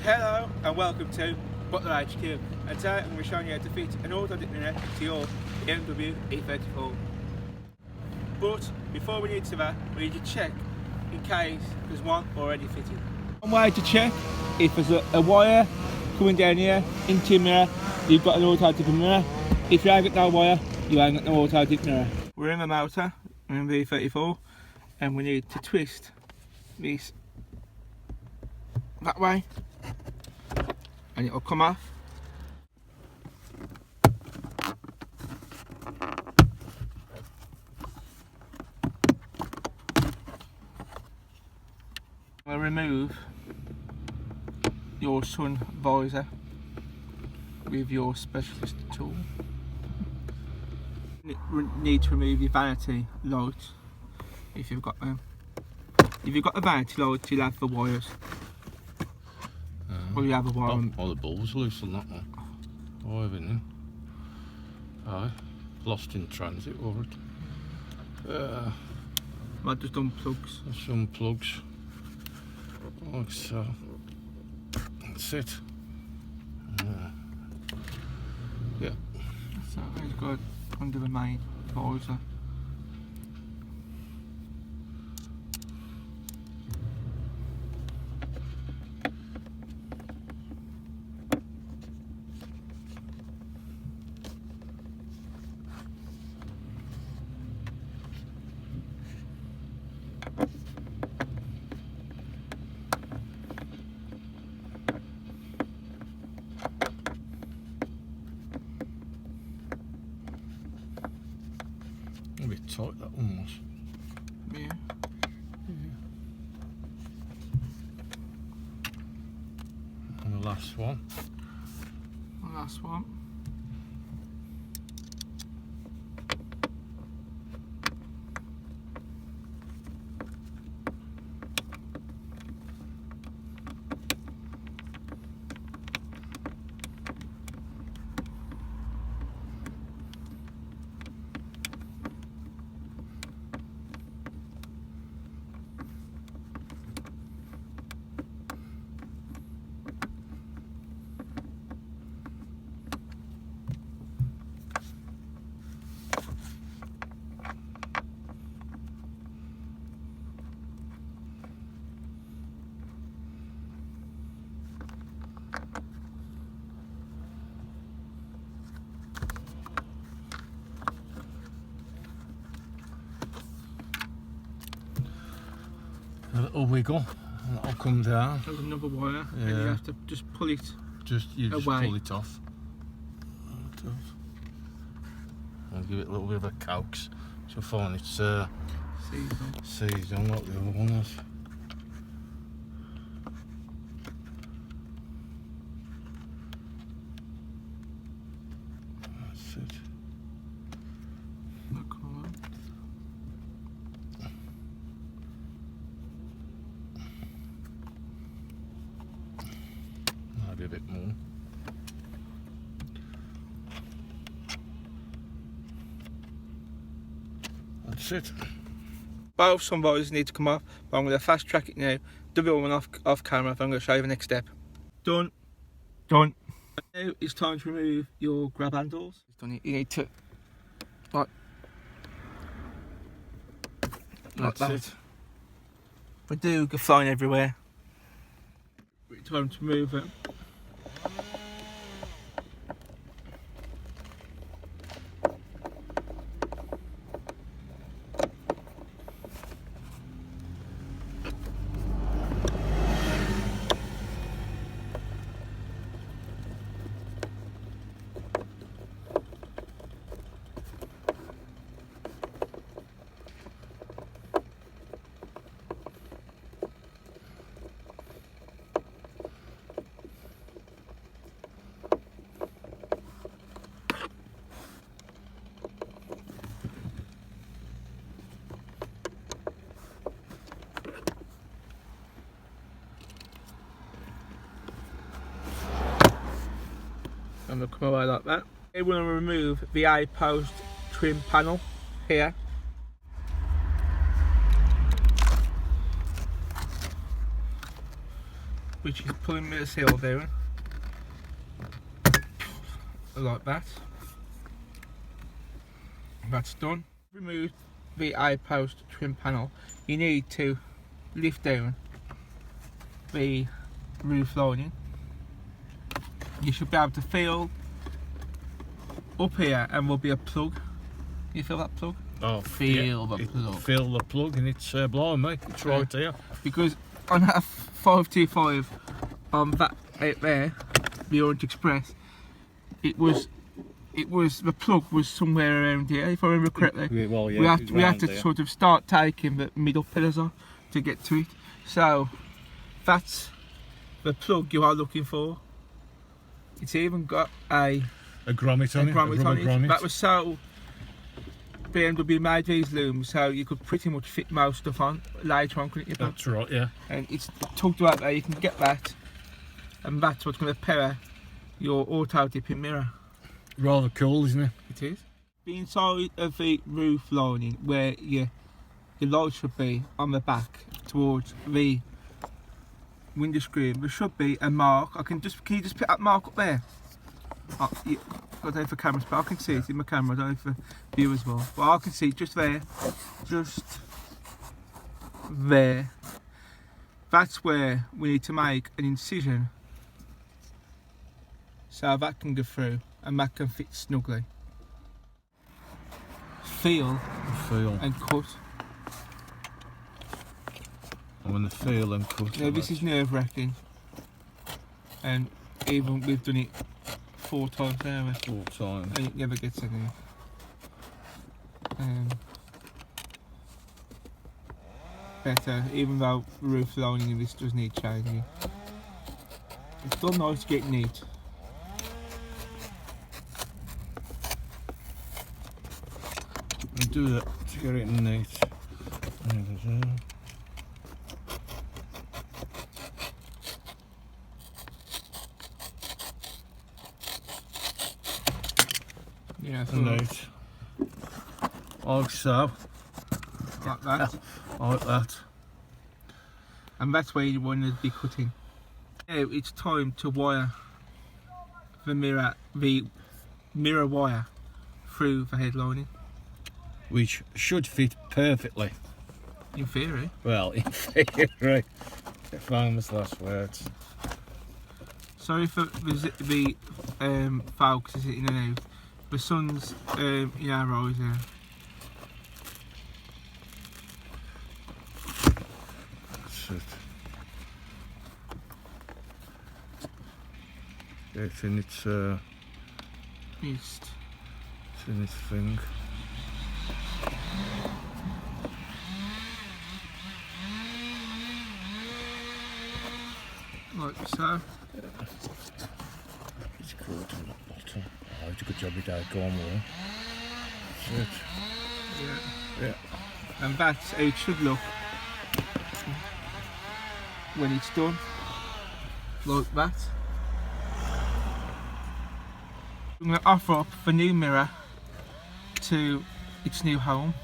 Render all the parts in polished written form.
Hello and welcome to Butler-HQ, and today I'm going to be showing you how to fit an auto dignity to your BMW E34. But before we need to do that, we need to check in case there's one already fitted. One way to check if there's a wire coming down here into your mirror, you've got an auto dignity mirror. If you ain't got no wire, you ain't got no auto dignity mirror. We're in the motor, we're in the E34, and we need to twist this that way and it'll come off. We'll remove your sun visor with your specialist tool. You need to remove your vanity lights if you've got them. If you've got the vanity lights, you'll have the wires. Well, you have a wire on. Oh, the bulb's loose on that one. Oh, haven't you? Aye. Lost in transit over it. Might just unplugs. Some plugs. Like so. That's it. Yeah. So it's got under the main visor. A bit tight that one was. Yeah. And the last one. The last one. A little wiggle, and that'll come down. There's another wire, Yeah. and you have to just pull it. Just away. pull it off. And give it a little bit of a coax. So you'll find it's seized on like the other one is. That's it. Maybe a bit more. That's it. Both sun visors need to come off, but I'm going to fast track it now. Do the other one off camera, if I'm going to show you the next step. Done. Done. Now it's time to remove your grab handles. You need to like that. It. We do go flying everywhere. It's time to remove it. And they'll come away like that. We want to remove the A-post trim panel here. which is pulling the seal down like that. That's done. Remove the eye-post trim panel. You need to lift down the roof lining. You should be able to feel up here, and will be a plug. You feel that plug? Oh, feel the plug. Feel the plug, and it's blowing me. It's right here. Because on that 525 on that out there, the Orange Express, it was the plug was somewhere around here, if I remember correctly. Well, yeah, we have to sort of start taking the middle pillars off to get to it. So that's the plug you are looking for. It's even got a grommet on it. Grommet. That was so BMW made these looms, so you could pretty much fit most stuff on later on, couldn't you? That's right, yeah. And it's tucked out there. You can get that, and that's what's going to power your auto dipping mirror. Rather cool, isn't it? It is. The inside of the roof lining, where your light should be on the back towards the window screen, there should be a mark. Can you just put that mark up there? I don't know for cameras, but I can see it in my camera. I don't know for viewers well, but I can see it just there, just there. That's where we need to make an incision, so that can go through and that can fit snugly. Feel and cut. I'm going to feel and cut. Now this is nerve-wracking, and even we've done it 4 times now. 4 times. And it never gets anywhere. Better, even though the roof lining of this does need changing. It's still nice to get neat. And do that to get it neat. Yeah, so neat. Like so. like that. Like that. And that's where you want to be cutting. Now it's time to wire the mirror wire through the headlining. Which should fit perfectly. In theory. Well, in theory. Famous last words. Sorry for the focus in and out. The sun's in our eyes now. That's it. It's in its it's in its thing. Like so. It's caught on the bottom. Oh, it's a good job we don't go on with it. That's it. Yeah. And that's how it should look when it's done. Like that. I'm going to offer up the new mirror to its new home.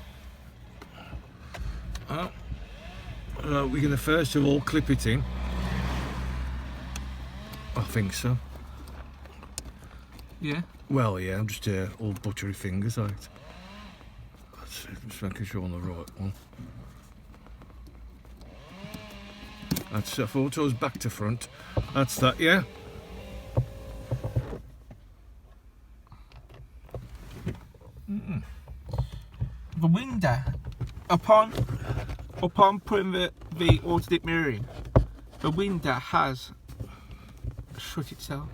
Oh. We're going to first of all clip it in. I think so. Yeah. Well, yeah, I'm just all buttery fingers out. That's it, just making sure I'm on the right one. That's photos back to front. That's that, yeah. The window, upon putting the auto dip mirror in, the window has shut itself.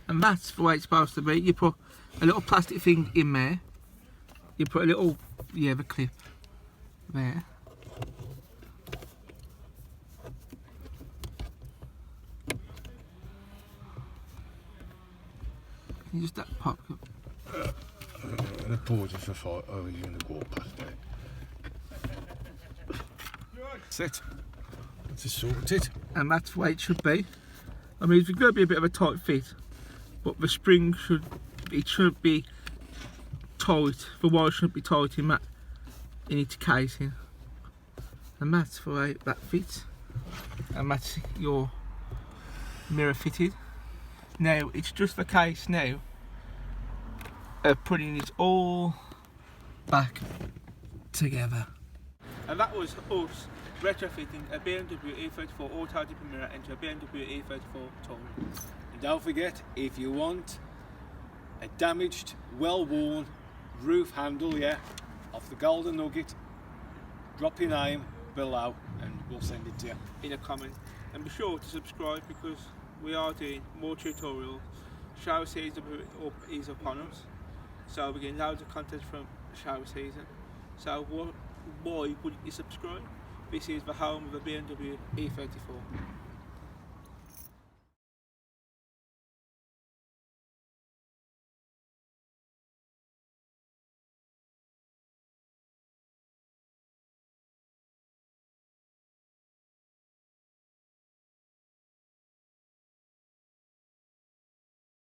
And that's the way it's supposed to be. You put a little plastic thing in there. You put a little, the clip there. You just that pop up. The pause is for fight over you in the wall past there. That's it. That's sorted. And that's the way it should be. I mean, it's going to be a bit of a tight fit, but the spring should be tight. The wire shouldn't be tight in its casing. the mats for a back fit, and that's your mirror fitted. Now it's just the case now of putting it all back together. And that was us retrofitting a BMW E34 automotive mirror into a BMW E34 Touring. And don't forget, if you want a damaged, well-worn roof handle, yeah, off the Golden Nugget, drop your name below and we'll send it to you in a comment. And be sure to subscribe, because we are doing more tutorials. Shower season is upon us, so we're getting loads of content from shower season. So why wouldn't you subscribe? This is the home of the BMW E34.